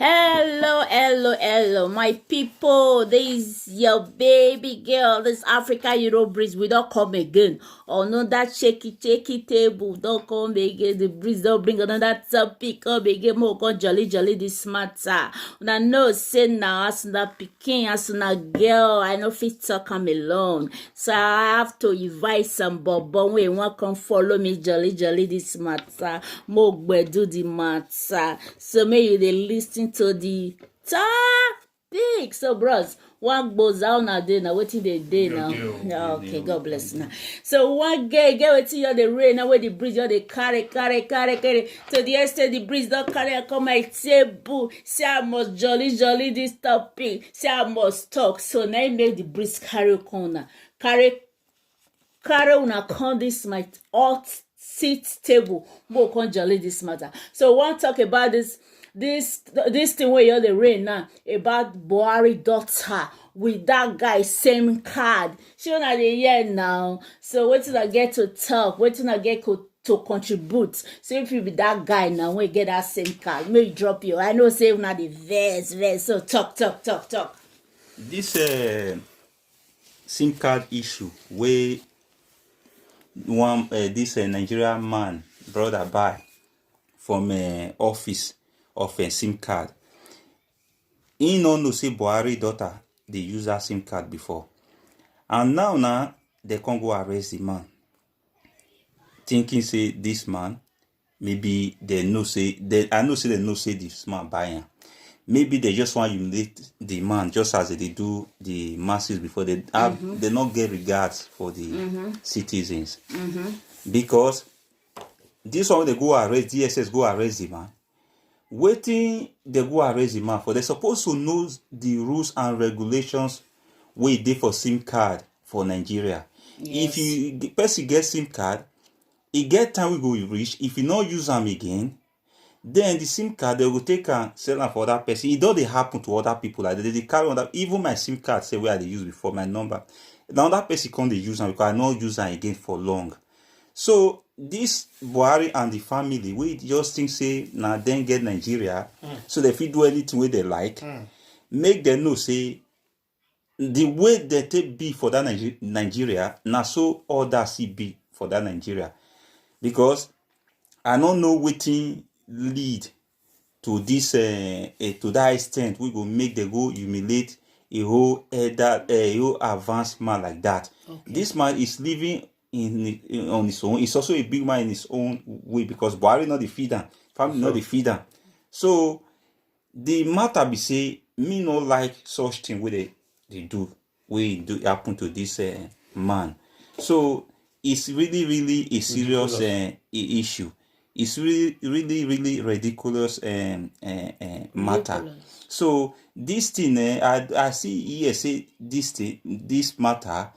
Hello, my people. This is your baby girl. This Africa Euro breeze. We don't come again. Oh no, that shaky table don't come again. The breeze don't bring another topic come again. More come jolly this matter. Una know say now as una pikin, as una girl, I no fit talk am alone. So I have to invite some bobo wey wan come follow me jolly this matter. More gbedu the matter. So may you dey listen to the topic. So bros, one goes out now day now wetin dey day now. Okay, God bless now. So one get wetin you dey rain now where the breeze you dey carry. So the extent the breeze don't carry and come my table. Say I must jolly this topic. Say I must talk. So now you make the breeze carry corner. Carry una come this my hot seat table. Mo come jolly this matter. So one talk about this thing where you're the rain now about Buhari daughter with that guy same card. She not the year now. So wetin I get to talk, wetin I get to contribute. So if you be that guy now when you get that same card, may you drop you. I know say una the verse. So talk. This SIM card issue where one this Nigerian man brother buy from office of a SIM card. He no know say Buhari daughter they use that SIM card before, and now they can't go arrest the man, thinking say this man maybe they know say they know say this man buying. Maybe they just want to humiliate the man just as they do the masses before. They have they not get regards for the citizens because this one they go arrest DSS go arrest the man. Waiting they go arrest the man for they supposed to know the rules and regulations wey dey for SIM card for Nigeria. Yes. If the person get SIM card, e get time we go reach. If you not use them again, then the SIM card they will take and sell am for other person. It don't happen to other people like they carry on that. Even my SIM card say where they use before my number. Now that person can't they use them because I not use them again for long. So this Buhari and the family, we just think say now then get Nigeria, so they fit do anything where they like, make them know say the way they take be for that Nigeria, now so others see be for that Nigeria, because I don't know wetin lead to this to that extent we go make them go humiliate a whole advanced man like that. Okay. This man is living on his own. He's also a big man in his own way because Buhari not the feeder, family not the feeder. So the matter be say me no like such thing where they do happen to this man. So it's really a serious issue. It's really ridiculous matter. So this thing I see here say this matter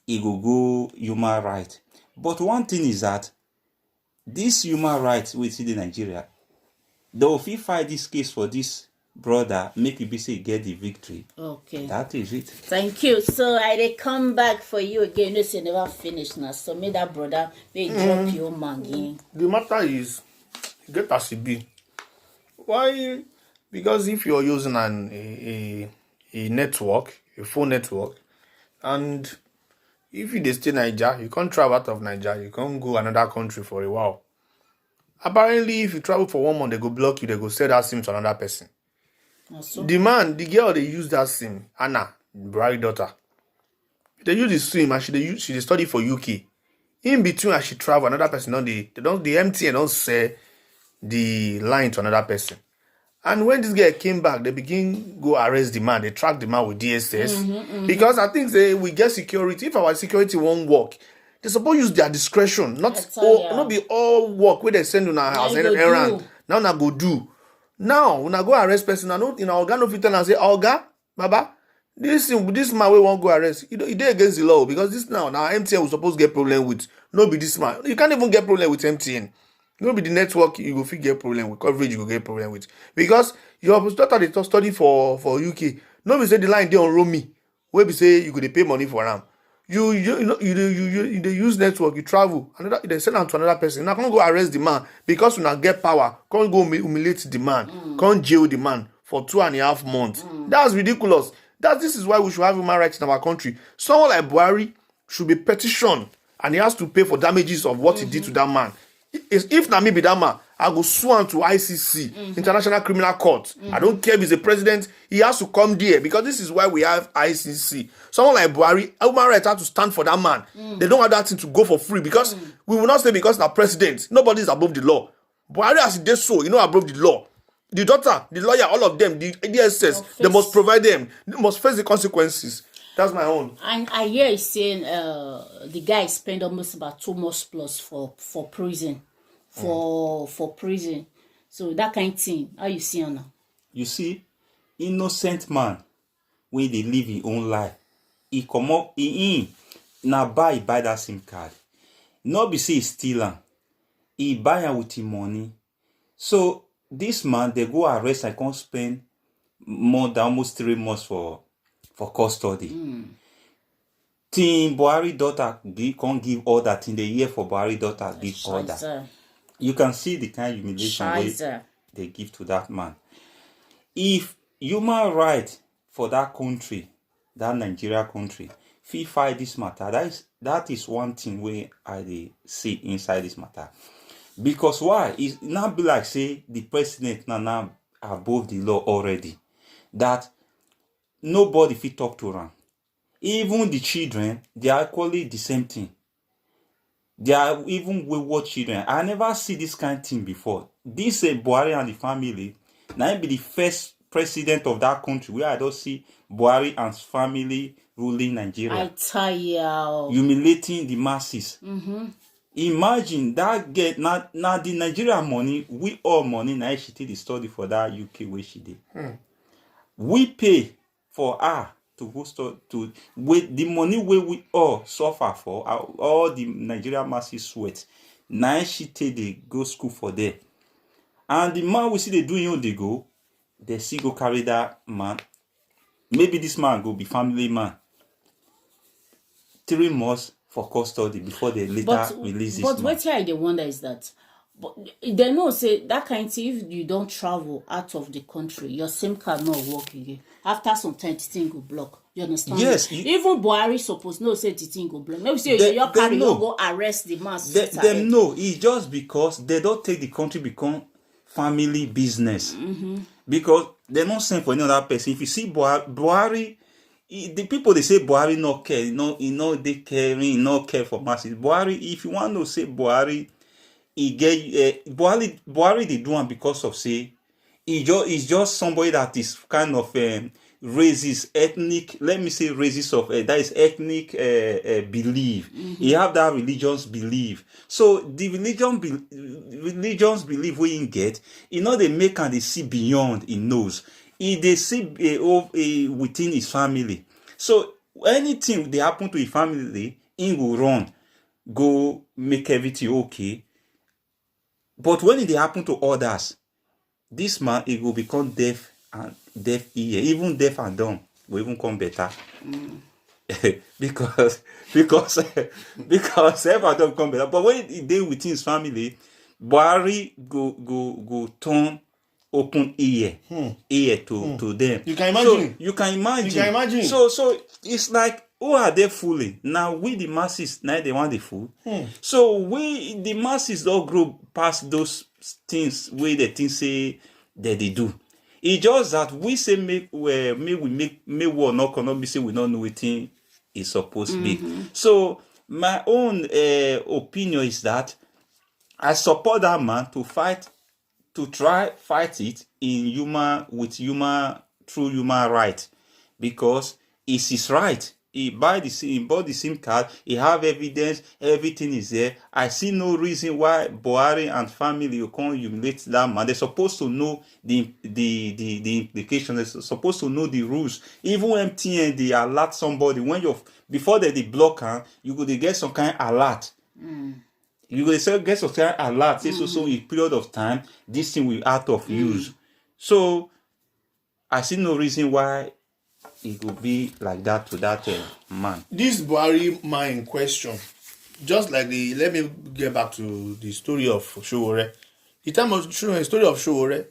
it will go human right. But one thing is that this human rights we see in Nigeria, they will fight this case for this brother, make it be say get the victory. Okay. That is it. Thank you. So I dey come back for you again. You say never finish now. So may that brother they drop your man again. The matter is get as it be. Why? Because if you're using a network, a phone network, and if you stay Nigeria, you can't travel out of Nigeria, you can't go another country for a while. Apparently, if you travel for 1 month, they go block you, they go sell that SIM to another person. So? The girl they use that SIM, Anna, Buhari daughter. They use the SIM and she study for UK. In between as she travel, another person the MTN don't sell the line to another person. And when this girl came back, they begin go arrest the man. They track the man with DSS. Because I think we get security. If our security won't work, they supposed use their discretion. Not be all work where they send on our house errand. Now na go do. Now when I go arrest person, I know in our organ of it and say, Olga, Baba, this man we won't go arrest. It against the law because this now MTN was supposed to get problem with. No be this man. You can't even get problem with MTN. No be the network you go get problem with, coverage you go get problem with. Because your daughter they study for UK. No be say the line they on Romy. Where be say you could pay money for them. You use network, you travel, they send them to another person. Now can't go arrest the man because you not get power, can't go humiliate the man, can't jail the man for 2.5 months. That's ridiculous. This is why we should have human rights in our country. Someone like Buhari should be petitioned, and he has to pay for damages of what he did to that man. If na me be that man, I go sue him to ICC, International Criminal Court. I don't care if he's a president, he has to come there, because this is why we have ICC. Someone like Buhari, human rights have to stand for that man. They don't have that thing to go for free, because we will not say because na president, nobody is above the law. Buhari, as he did so, above the law. The daughter, the lawyer, all of them, the DSS, they must provide them. They must face the consequences. That's my own. And I hear you saying the guy spent almost about 2 months plus for prison. For prison. So that kind of thing, how you see now? You see, innocent man, when they live his own life, he come up, he buy that SIM card. Not be say he steal am. He buy am with his money. So this man, they go arrest and come spend more than almost 3 months for custody. Tin Buhari daughter can't give order. Tin the year for Buhari daughter give order. You can see the kind of humiliation way they give to that man. If human right for that country, that Nigeria country, fit fight this matter, that is one thing where I see inside this matter. Because why? It's not be like say the president now above the law already. That nobody fit talk to them. Even the children, they are equally the same thing. They are even wayward children. I never see this kind of thing before. This Buhari and the family, now be the first president of that country where I don't see Buhari and his family ruling Nigeria. I tell you. Humiliating the masses. Imagine that get now the Nigeria money, we all money, now she did the study for that UK where she did. We pay for her to go to with the money where we all suffer for, all the Nigerian masses sweat. Now she take they go school for there. And the man we see they doing they go, they see go carry that man. Maybe this man go be family man. 3 months for custody before they later release this man. But what I wonder is that they know say that kind of thing, if you don't travel out of the country, your SIM card not work again. After some time, the thing go block. You understand? Yes. Even Buhari suppose know say the thing go block. Maybe say your carry you go arrest the man. Them know. It's just because they don't take the country become family business. Because they're not sent for any other person. If you see Buhari, the people they say Buhari no care, they caring, no care for masses. Buhari, if you want to say Buhari, he get Buhari they do it because of say he's just somebody that is kind of racist, ethnic. Let me say racist of that is ethnic belief. He have that religious belief. So the religious belief we get, they make and they see beyond. He knows. They see within his family. So anything they happen to his family, he will run, go make everything okay. But when it happen to others, this man it will become deaf ear, even deaf and dumb will even come better. because deaf and dumb come better. But when he deal within his family, Buhari go turn open ear to them. You can imagine. So, you can imagine. So it's like, who are they fooling? Now we the masses, now they want the fool. So we the masses don't grow past those things where the things say that they do. It's just that we say make war not be say we don't know what thing is supposed to be. So my own opinion is that I support that man to try fight it through human right, because it's his right. He bought the SIM card. He have evidence. Everything is there. I see no reason why Buhari and family you can't humiliate that man. They're supposed to know the implications. They're supposed to know the rules. Even MTN, they alert somebody when before they block her, you go they get some kind of alert. You go get some kind of alert. Say so in a period of time, this thing will out of use. So I see no reason why it would be like that to that man. This Buhari man in question, just like let me get back to the story of Sowore. The time of the story of Sowore,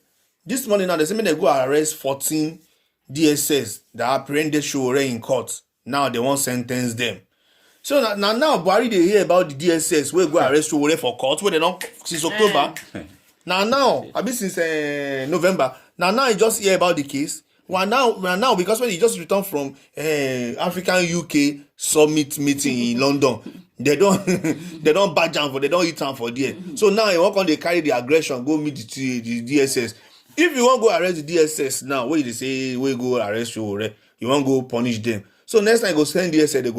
This morning now, they say they go arrest 14 DSS that apprehended Sowore in court. Now they won't sentence them. So now Buhari they hear about the DSS where go arrest Sowore for court where they don't since October. Now I been since November. Now you just hear about the case. Well now because when he just returned from African UK summit meeting in London, they don't badge am for, they don't eat am for there. So now you want they carry the aggression go meet the DSS. If you want go arrest the DSS now, what they say we go arrest Sowore, you want go punish them. So next time you go send DSS, they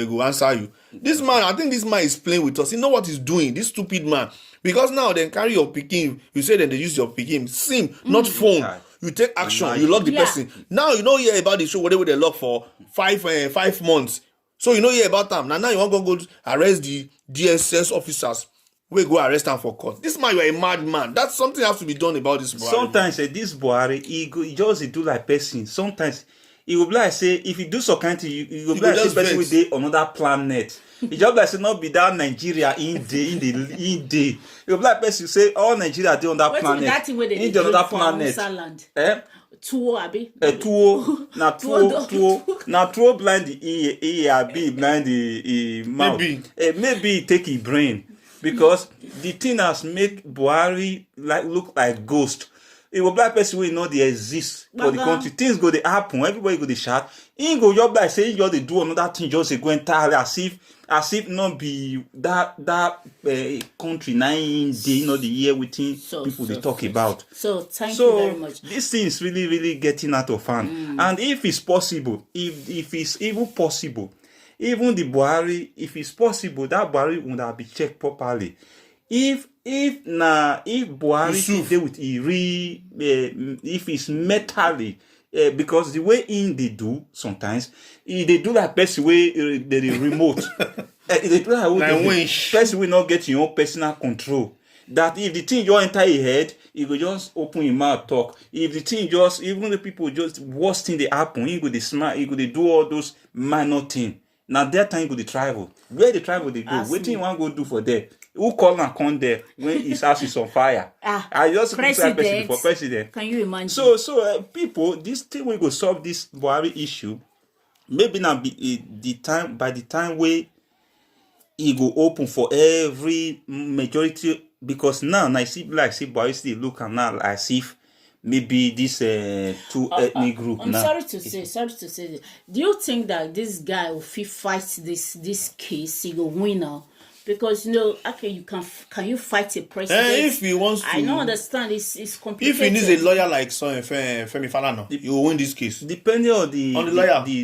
go answer you. This man, I think this man is playing with us. You know what he's doing? This stupid man. Because now they carry your pikin, you say that they use your pikin, SIM, not phone. You take action, you lock the person. Now you know hear about the show whatever they lock for 5 months. So you know hear about them. Now you want to go arrest the DSS officers. We go arrest them for court. This man, you are a madman. That's something has to be done about this Buhari. Sometimes this Buhari, he just do like person. Sometimes he will be like say, if you do some kind of thing, you will be like say person with another planet. He just like say not be that Nigeria in day. He will be like person say all Nigeria they on that planet. In the another planet. Tuo abi. Tuo na tuo blind the ear abi blind the mouth. Maybe take his brain. Because the thing has make Buhari look like ghost. It will black person will know they exist for the country. Things go to happen. Everybody go to shout. He go job like say you just they do another thing just go entirely as if not be that country 9 day, you know, the year within people they talk about. So thank you very much. This thing is really getting out of hand. And if it's possible, if it's even possible. Even the Buhari, if it's possible, that Buhari would have been checked properly. If Buhari should deal with if it's mentally, because the way they do sometimes, they do like person way the remote. They do like person will not get your own personal control. That if the thing just enter your head, you go just open your mouth talk. If the thing just, even the people just worst thing they happen, you go they smart, you go they do all those minor things. Now that time go the travel. Where the travel they go? What thing you want to go do for there? Who call and come there when his house is on fire? I just president for president. Can you imagine? So people, this thing we go solve this Buhari issue. Maybe now be the time by the time where he go open for every majority, because now I see like Buhari still look and now as if maybe this two ethnic group. I'm sorry to say this. Do you think that this guy will fight this case? He will win now? Because okay, can you fight a president? If he wants to, I don't understand. It's complicated. If he needs a lawyer like Femi Falana, he will win this case. Depending on the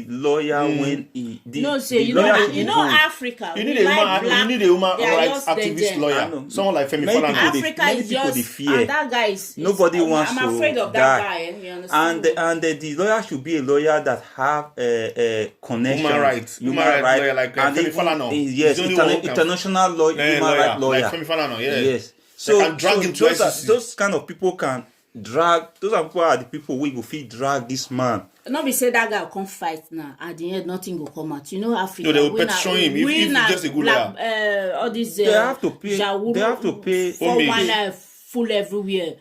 lawyer, when he Africa. You need a human rights activist lawyer, someone like Femi Falana. Africa is just fear. And that guy is nobody wants to. I'm afraid of that guy. You understand? And the lawyer should be a lawyer that have a connection. Human rights lawyer like Femi Falana. Yes, international human rights lawyer. Like Femi Falana, Yes. So can drag him to ICC. Those kind of people can drag. Those are the people we go fit drag this man. Not be say that guy will come fight now. At the end, nothing will come out. Africa. No, they will petition him if he's just a good lawyer. All these they have to pay. They have to pay. Full everywhere.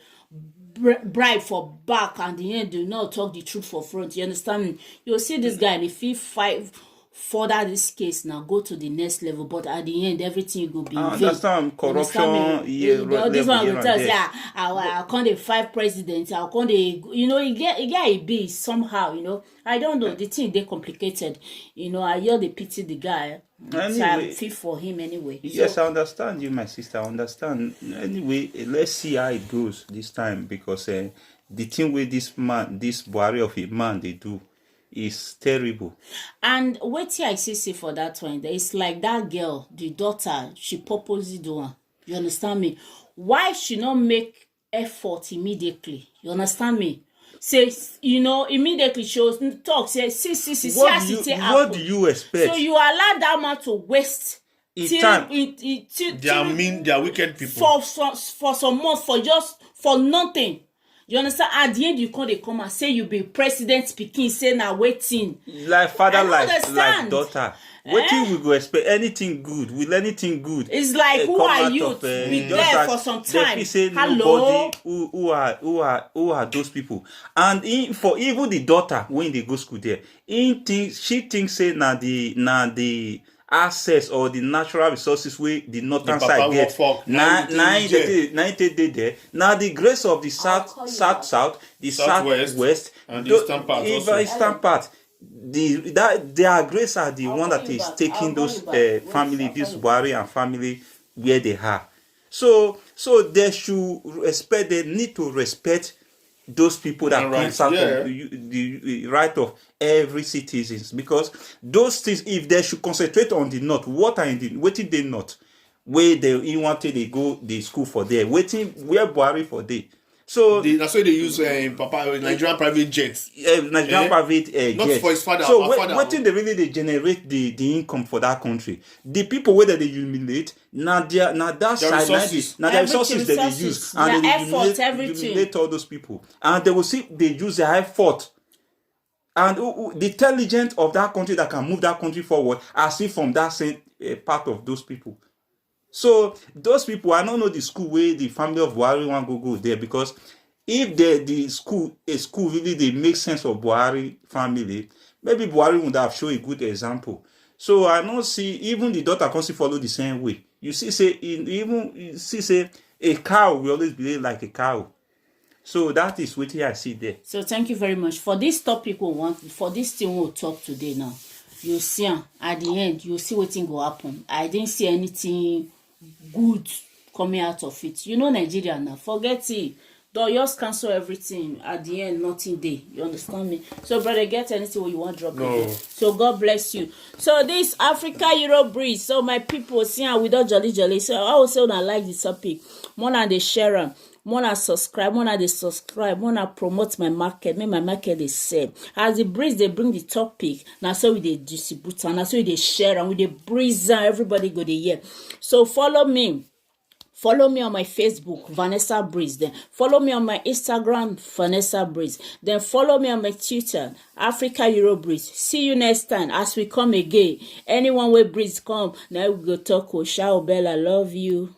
Bribe for back, and the end do not talk the truth for front. You understand me? You'll see this guy, and if he fight further this case now, go to the next level, but at the end everything will be in vain. Understand corruption. This one will tell us, I'll call the 5 presidents, I'll call the it get a be somehow, I don't know, the thing they complicated. I hear they pity the guy. Anyway, so I feel for him anyway. Yes, I understand you, my sister. I understand. Anyway, let's see how it goes this time, because the thing with this Buhari of a man they do is terrible. And wait till I say for that one, it's like that girl, the daughter, she purposely do one. You understand me? Why she not make effort immediately? You understand me? Say, immediately she was talk, say, see, what do you expect? So you allow that man to waste time. They are wicked people. For some months, for nothing. You understand? At the end, you can't dey come and say you be president pikin, say na waiting. Like father, I don't like understand. daughter. Wetin we go expect? Anything good? Will anything good? It's like, who come are out you of, to be just there like for some they time? feel say Hello? nobody who are those people. And for even the daughter when they go school there, she thinks say na the access or the natural resources wey the northern The side papa get. work for, Na na it dey there. Now the grace of the south, the Southwest, southwest, and the eastern part even also. eastern part. Their grace are the one that is taking those family, this Buhari and family where they are. So they should respect. They need to respect those people that comes out of the right of every citizens, because those things, if they should concentrate on the north, what are in the waiting they not where they wanted they go the school for there waiting where Buhari for there. So that's why they use Nigerian private jets. Nigerian private not jet. for his father. So what they really generate the income for that country? The people whether they humiliate now that side now the resources that they use and they humiliate all those people, and they will see they use their effort and the intelligence of that country that can move that country forward as if from that same part of those people. So those people, I don't know the school where the family of Buhari want go there, because if the school really they make sense of Buhari family, maybe Buhari would have shown a good example. So I don't see even the daughter can follow the same way. You see, say a cow will always behave like a cow. So that is what I see there. So thank you very much for this topic. For this thing we'll talk today now. You see, at the end, you see what thing will happen. I didn't see anything good coming out of it. You know Nigeria now. Forget it. Don't just cancel everything. At the end, nothing there. You understand me? So, brother, get anything what you want drop again. So, God bless you. So, this Africa Euro breeze. So, my people, see, without jolly. So, I will say when I like this topic. More than they share them. More than subscribe. More than they subscribe. More than promote my market. Make my market they sell. As the breeze, they bring the topic. Now, so we they distribute. And so we they share. And we they breeze. And everybody go there. Yeah. So, follow me. Follow me on my Facebook, Vanessa Breeze. Then follow me on my Instagram, Vanessa Breeze. Then follow me on my Twitter, Africa Euro Breeze. See you next time as we come again. Anyone with Breeze come, now we go talk. Ciao, Bella. Love you.